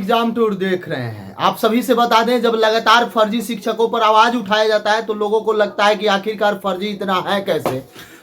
Exam tour देख रहे हैं। आप सभी से बता दें, जब लगातार फर्जी शिक्षकों पर आवाज उठाया जाता है तो लोगों को लगता है कि आखिरकार फर्जी इतना है कैसे।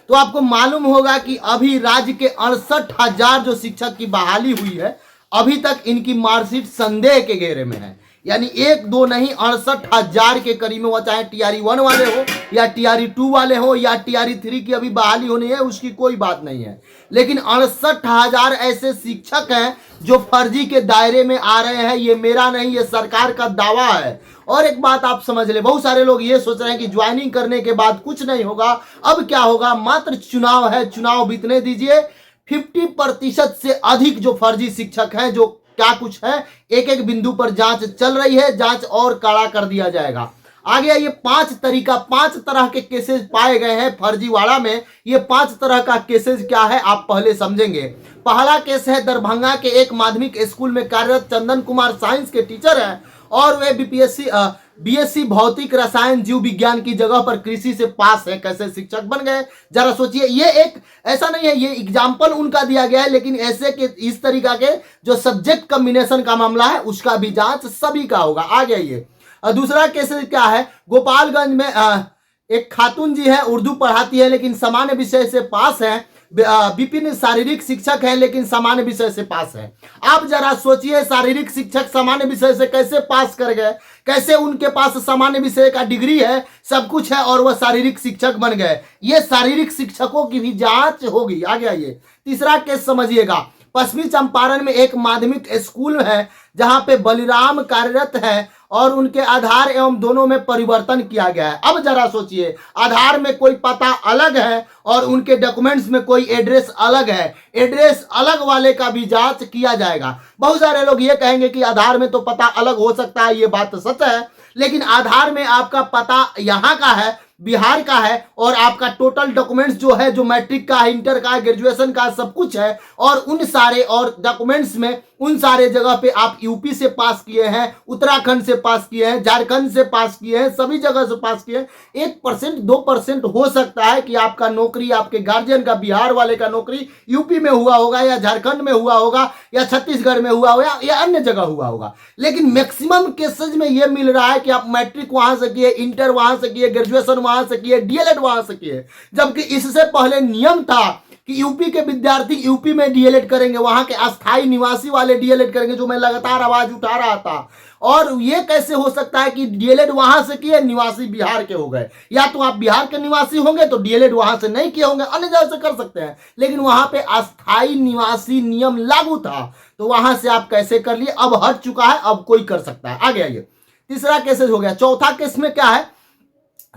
तो आपको मालूम होगा कि अभी राज्य के 68,000 जो शिक्षक की बहाली हुई है, अभी तक इनकी मार्कशीट संदेह के घेरे में है। यानी एक दो नहीं, 68,000 के करीब में, वो चाहे TRE 1 वाले हो या TRE 2 वाले हो या TRE 3 की अभी बहाली होनी है, उसकी कोई बात नहीं है। लेकिन 68,000 ऐसे शिक्षक हैं जो फर्जी के दायरे में आ रहे हैं। ये मेरा नहीं, ये सरकार का दावा है। और एक बात आप समझ ले, बहुत सारे लोग ये सोच रहे हैं कि ज्वाइनिंग करने के बाद कुछ नहीं होगा। अब क्या होगा, मात्र चुनाव है, चुनाव बीतने दीजिए। 50% से अधिक जो फर्जी शिक्षक हैं, जो क्या कुछ है, एक एक बिंदु पर जांच चल रही है। जांच और कड़ा कर दिया जाएगा। आगे ये 5 तरह के केसेस पाए गए हैं फर्जीवाड़ा में। ये 5 तरह का केसेस क्या है आप पहले समझेंगे। पहला केस है दरभंगा के एक माध्यमिक स्कूल में कार्यरत चंदन कुमार साइंस के टीचर हैं और वे BSc भौतिक रसायन जीव विज्ञान की जगह पर कृषि से पास है। कैसे शिक्षक बन गए जरा सोचिए। ये एक ऐसा नहीं है, ये एग्जाम्पल उनका दिया गया है, लेकिन ऐसे के इस तरीका के जो सब्जेक्ट कॉम्बिनेशन का मामला है उसका भी जांच सभी का होगा। आगे आइए, दूसरा केस क्या है, गोपालगंज में एक खातून जी है, उर्दू पढ़ाती है लेकिन सामान्य विषय से पास है। विपिन शारीरिक शिक्षक है लेकिन सामान्य विषय से पास है। आप जरा सोचिए, शारीरिक शिक्षक सामान्य विषय से कैसे पास कर गए, कैसे उनके पास सामान्य विषय का डिग्री है, सब कुछ है, और वह शारीरिक शिक्षक बन गए। ये शारीरिक शिक्षकों की भी जांच होगी। आगे आइए, तीसरा केस समझिएगा। पश्चिमी चंपारण में एक माध्यमिक स्कूल है जहां पे बलिराम कार्यरत है और उनके आधार एवं दोनों में परिवर्तन किया गया है। अब जरा सोचिए, आधार में कोई पता अलग है और उनके डॉक्यूमेंट्स में कोई एड्रेस अलग है। एड्रेस अलग वाले का भी जांच किया जाएगा। बहुत सारे लोग ये कहेंगे कि आधार में तो पता अलग हो सकता है, ये बात सच है, लेकिन आधार में आपका पता यहाँ का है, बिहार का है, और आपका टोटल डॉक्यूमेंट्स जो है, जो मैट्रिक का, इंटर का, ग्रेजुएशन का, सब कुछ है। और उन सारे और डॉक्यूमेंट्स में उन सारे जगह पे आप यूपी से पास किए हैं, उत्तराखंड से पास किए हैं, झारखंड से पास किए हैं, सभी जगह से पास किए हैं। 1% 2% हो सकता है कि आपका नौकरी, आपके गार्जियन का, बिहार वाले का नौकरी यूपी में हुआ होगा या झारखंड में हुआ होगा या छत्तीसगढ़ में हुआ होगा या अन्य जगह हुआ होगा। लेकिन मैक्सिमम केसेज में यह मिल रहा है कि आप मैट्रिक वहां से किए, इंटर वहां से किए, ग्रेजुएशन वहां से किए, DLED वहां से किए। जबकि इससे पहले नियम था कि यूपी के विद्यार्थी यूपी में DLED करेंगे, वहां के अस्थाई निवासी वाले DLED करेंगे, जो मैं लगातार आवाज उठा रहा था। और ये कैसे हो सकता है कि DLED वहां से किए, निवासी बिहार के हो गए। या तो आप बिहार के निवासी होंगे तो DLED वहां से नहीं किए होंगे, अन्य जगह से कर सकते हैं, लेकिन वहां पे अस्थाई निवासी नियम लागू था, तो वहां से आप कैसे कर लिए। अब हट चुका है, अब कोई कर सकता है। आगे आइए, तीसरा केसेज हो गया। चौथा केस में क्या है,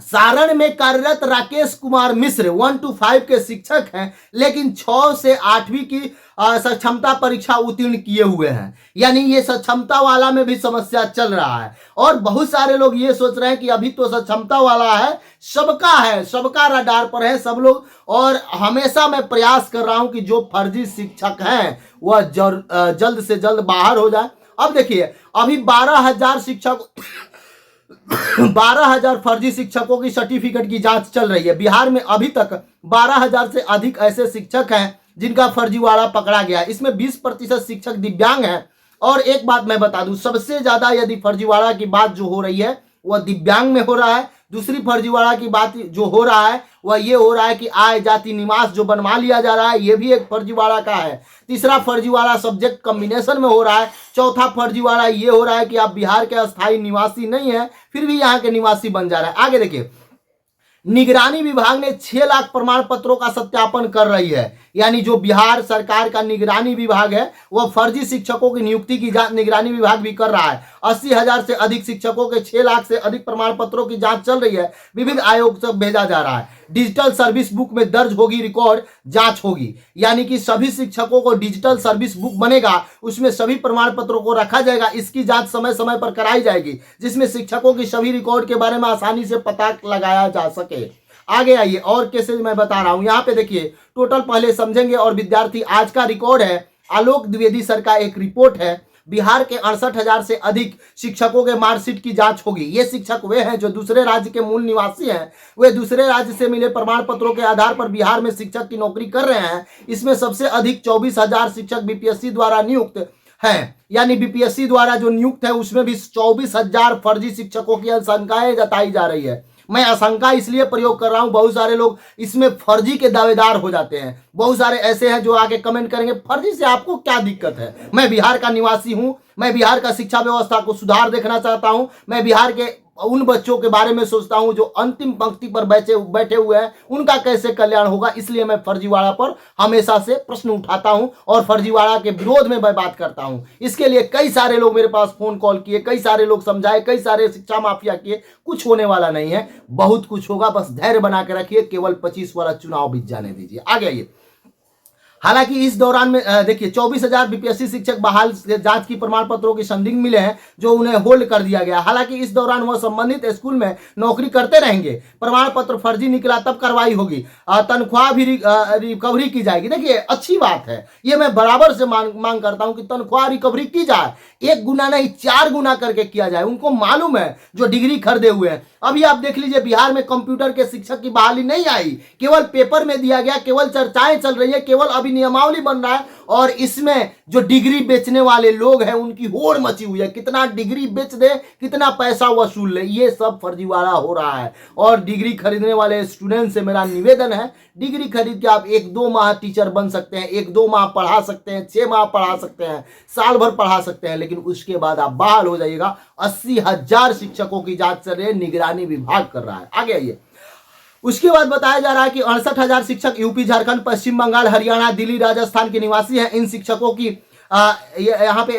सारण में कार्यरत राकेश कुमार मिश्र 1 to 5 के शिक्षक हैं, लेकिन 6 से 8वीं की सक्षमता परीक्षा उत्तीर्ण किए हुए हैं। यानी ये सक्षमता वाला में भी समस्या चल रहा है। और बहुत सारे लोग ये सोच रहे हैं कि अभी तो सक्षमता वाला है, सबका रडार पर है सब लोग। और हमेशा मैं प्रयास कर रहा हूं कि जो फर्जी शिक्षक हैं वह जल्द से जल्द बाहर हो जाए। अब देखिए, अभी 12,000 फर्जी शिक्षकों की सर्टिफिकेट की जांच चल रही है। बिहार में अभी तक 12,000 से अधिक ऐसे शिक्षक हैं जिनका फर्जीवाड़ा पकड़ा गया। इसमें 20% शिक्षक दिव्यांग हैं। और एक बात मैं बता दूं, सबसे ज्यादा यदि फर्जीवाड़ा की बात जो हो रही है वह दिव्यांग में हो रहा है। दूसरी फर्जीवाड़ा की बात जो हो रहा है वह ये हो रहा है कि आय जाति निवास जो बनवा लिया जा रहा है, ये भी एक फर्जीवाड़ा का है। तीसरा फर्जीवाड़ा सब्जेक्ट कॉम्बिनेशन में हो रहा है। चौथा फर्जीवाड़ा ये हो रहा है कि आप बिहार के अस्थायी निवासी नहीं है, फिर भी यहाँ के निवासी बन जा रहा है। आगे देखिए, निगरानी विभाग ने 6 लाख प्रमाण पत्रों का सत्यापन कर रही है। यानी जो बिहार सरकार का निगरानी विभाग है वह फर्जी शिक्षकों की नियुक्ति की जांच निगरानी विभाग भी कर रहा है। 80,000 से अधिक शिक्षकों के 6 लाख से अधिक प्रमाण पत्रों की जांच चल रही है, विभिन्न आयोग से भेजा जा रहा है। डिजिटल सर्विस बुक में दर्ज होगी रिकॉर्ड, जांच होगी। यानी कि सभी शिक्षकों को डिजिटल सर्विस बुक बनेगा, उसमें सभी प्रमाण पत्रों को रखा जाएगा। इसकी जांच समय समय पर कराई जाएगी, जिसमें शिक्षकों की सभी रिकॉर्ड के बारे में आसानी से पता लगाया जा सके। आगे आइए, और केसेज मैं बता रहा हूं। यहाँ पे देखिए, टोटल पहले समझेंगे। और विद्यार्थी आज का रिकॉर्ड है, आलोक द्विवेदी सर का एक रिपोर्ट है। बिहार के 68,000 से अधिक शिक्षकों के मार्कशीट की जांच होगी। ये शिक्षक वे हैं जो दूसरे राज्य के मूल निवासी हैं। वे दूसरे राज्य से मिले प्रमाण पत्रों के आधार पर बिहार में शिक्षक की नौकरी कर रहे हैं। इसमें सबसे अधिक 24,000 शिक्षक BPSC द्वारा नियुक्त हैं, यानी बीपीएससी द्वारा जो नियुक्त है उसमें भी 24,000 फर्जी शिक्षकों की आशंकाएं जताई जा रही है। मैं आशंका इसलिए प्रयोग कर रहा हूं, बहुत सारे लोग इसमें फर्जी के दावेदार हो जाते हैं। बहुत सारे ऐसे हैं जो आके कमेंट करेंगे फर्जी से आपको क्या दिक्कत है। मैं बिहार का निवासी हूं, मैं बिहार का शिक्षा व्यवस्था को सुधार देखना चाहता हूं, मैं बिहार के उन बच्चों के बारे में सोचता हूं जो अंतिम पंक्ति पर बैठे हुए हैं, उनका कैसे कल्याण होगा, इसलिए मैं फर्जीवाड़ा पर हमेशा से प्रश्न उठाता हूं और फर्जीवाड़ा के विरोध में मैं बात करता हूं। इसके लिए कई सारे लोग मेरे पास फोन कॉल किए, कई सारे लोग समझाए, कई सारे शिक्षा माफिया किए। कुछ होने वाला नहीं है, बहुत कुछ होगा, बस धैर्य बना के रखिए। केवल 25 वाला चुनाव बीत जाने दीजिए। आगे आइए। हालांकि इस दौरान में देखिए 24,000 बीपीएससी शिक्षक बहाल जांच की प्रमाण पत्रों की संदिग्ध मिले हैं जो उन्हें होल्ड कर दिया गया। हालांकि इस दौरान वह संबंधित स्कूल में नौकरी करते रहेंगे। प्रमाण पत्र फर्जी निकला तब कार्रवाई होगी, तनख्वाह भी रिकवरी की जाएगी। देखिए अच्छी बात है, ये मैं बराबर से मांग करता हूं कि तनख्वाह रिकवरी की जाए, 1 गुना नहीं 4 गुना करके किया जाए। उनको मालूम है जो डिग्री खरीदे हुए हैं। अभी आप देख लीजिए बिहार में कंप्यूटर के शिक्षक की बहाली नहीं आई, केवल पेपर में दिया गया, केवल चर्चाएं चल रही है, केवल अभी नियमावली बन रहा है और इसमें जो डिग्री बेचने वाले लोग हैं उनकी होड़ मची हुई है। कितना डिग्री बेच दे, कितना पैसा वसूल ले, ये सब फर्जीवाड़ा हो रहा है। और डिग्री खरीदने वाले स्टूडेंट से मेरा निवेदन है, डिग्री खरीद के आप 1-2 माह टीचर बन सकते हैं, 1-2 माह पढ़ा सकते हैं, 6 माह पढ़ा सकते हैं, साल भर पढ़ा सकते हैं, लेकिन उसके बाद आप बहाल हो जाइएगा। 80,000 शिक्षकों की जांच चल रही है, निगरानी विभाग कर रहा है। आगे आइए। उसके बाद बताया जा रहा है कि 68,000 शिक्षक यूपी, झारखंड, पश्चिम बंगाल, हरियाणा, दिल्ली, राजस्थान के निवासी हैं। इन शिक्षकों की यहाँ पे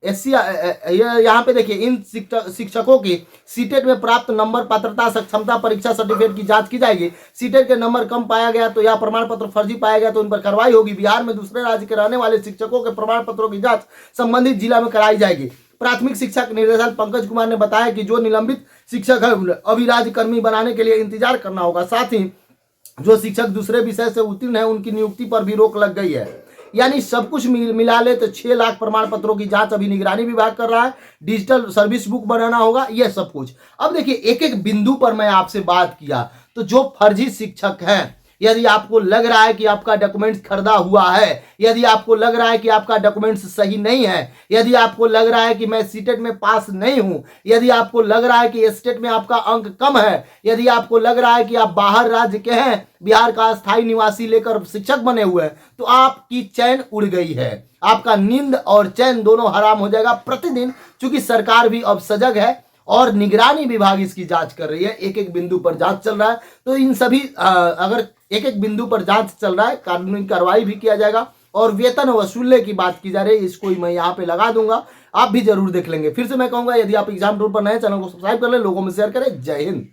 यहाँ पे देखिए इन शिक्षकों की सीटेट में प्राप्त नंबर, पात्रता, सक्षमता परीक्षा सर्टिफिकेट की जांच की जाएगी। सीटेट के नंबर कम पाया गया तो या प्रमाण पत्र फर्जी पाया गया तो इन पर कार्रवाई होगी। बिहार में दूसरे राज्य के रहने वाले शिक्षकों के प्रमाण पत्रों की जांच संबंधित जिला में कराई जाएगी। प्राथमिक शिक्षा निदेशक पंकज कुमार ने बताया कि जो निलंबित शिक्षक है अभी राज्यकर्मी बनाने के लिए इंतजार करना होगा। साथ ही जो शिक्षक दूसरे विषय से उत्तीर्ण है उनकी नियुक्ति पर भी रोक लग गई है। यानी सब कुछ मिला ले तो 6 लाख प्रमाण पत्रों की जांच अभी निगरानी विभाग कर रहा है। डिजिटल सर्विस बुक बनाना होगा, यह सब कुछ। अब देखिए एक एक बिंदु पर मैं आपसे बात किया, तो जो फर्जी शिक्षक हैं, यदि आपको लग रहा है कि आपका डॉक्यूमेंट्स खरीदा हुआ है, यदि आपको लग रहा है कि आपका डॉक्यूमेंट्स सही नहीं है, यदि आपको लग रहा है कि मैं सीटेट में पास नहीं हूं, यदि आपको लग रहा है कि स्टेट में आपका अंक कम है, यदि आपको लग रहा है कि आप बाहर राज्य के हैं, बिहार का स्थायी निवासी लेकर शिक्षक बने हुए हैं, तो आपकी चैन उड़ गई है। आपका नींद और चैन दोनों हराम हो जाएगा प्रतिदिन, क्योंकि सरकार भी अब सजग है और निगरानी विभाग इसकी जांच कर रही है। एक एक बिंदु पर जांच चल रहा है, तो इन सभी अगर एक एक बिंदु पर जांच चल रहा है, कानूनी कार्रवाई भी किया जाएगा। और वेतन वसूलने की बात की जा रही है, इसको मैं यहाँ पे लगा दूंगा, आप भी जरूर देख लेंगे। फिर से मैं कहूंगा यदि आप एग्जाम टूर पर नए, चैनल को सब्सक्राइब कर लें, लोगों में शेयर करें। जय हिंद।